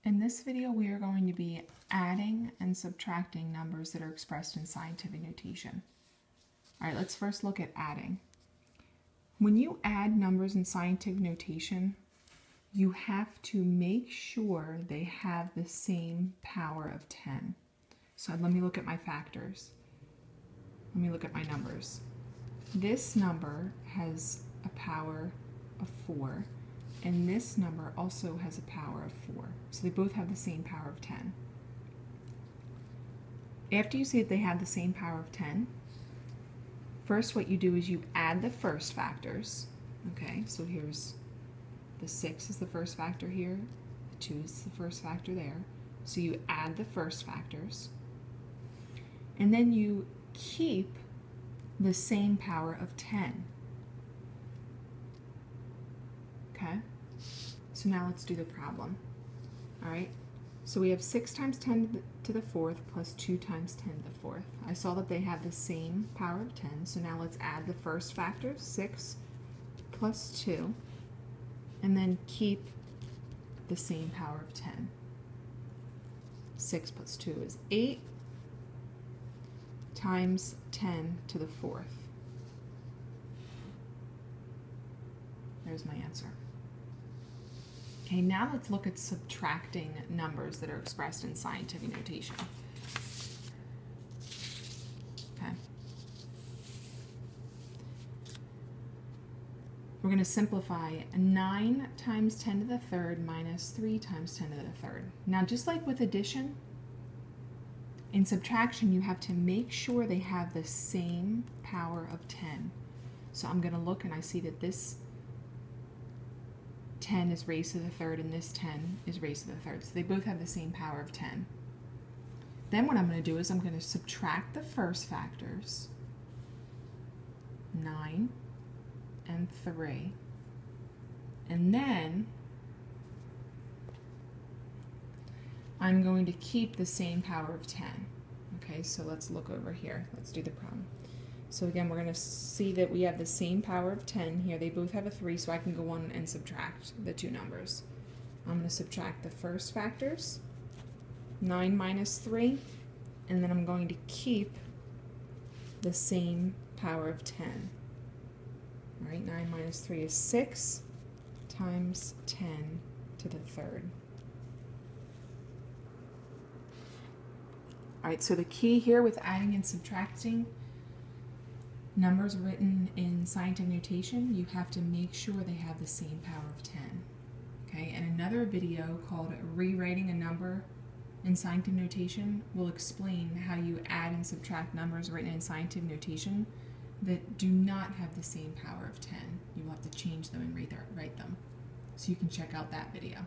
In this video, we are going to be adding and subtracting numbers that are expressed in scientific notation. All right, let's first look at adding. When you add numbers in scientific notation, you have to make sure they have the same power of 10. So let me look at my factors. Let me look at my numbers. This number has a power of 4. And this number also has a power of 4. So they both have the same power of 10. After you see that they have the same power of 10, first what you do is you add the first factors. Okay, so here's the 6 is the first factor here, the 2 is the first factor there. So you add the first factors. And then you keep the same power of 10. Okay? So now let's do the problem. All right, so we have 6 times 10 to the 4th plus 2 times 10 to the 4th. I saw that they have the same power of 10, so now let's add the first factor, 6 plus 2, and then keep the same power of 10. 6 plus 2 is 8 times 10 to the 4th. There's my answer. Okay, now let's look at subtracting numbers that are expressed in scientific notation. Okay. We're going to simplify 9 times 10 to the 3rd minus 3 times 10 to the 3rd. Now, just like with addition, in subtraction, you have to make sure they have the same power of 10. So I'm going to look and I see that this 10 is raised to the 3rd and this 10 is raised to the 3rd. So they both have the same power of 10. Then what I'm going to do is I'm going to subtract the first factors, 9 and 3. And then I'm going to keep the same power of 10. Okay, so let's look over here. Let's do the problem. So again, we're going to see that we have the same power of 10 here. They both have a 3, so I can go on and subtract the two numbers. I'm going to subtract the first factors, 9 minus 3, and then I'm going to keep the same power of 10. All right, 9 minus 3 is 6 times 10 to the 3rd. All right, so the key here with adding and subtracting numbers written in scientific notation, you have to make sure they have the same power of 10. Okay, and another video called Rewriting a Number in Scientific Notation will explain how you add and subtract numbers written in scientific notation that do not have the same power of 10. You will have to change them and rewrite them. So you can check out that video.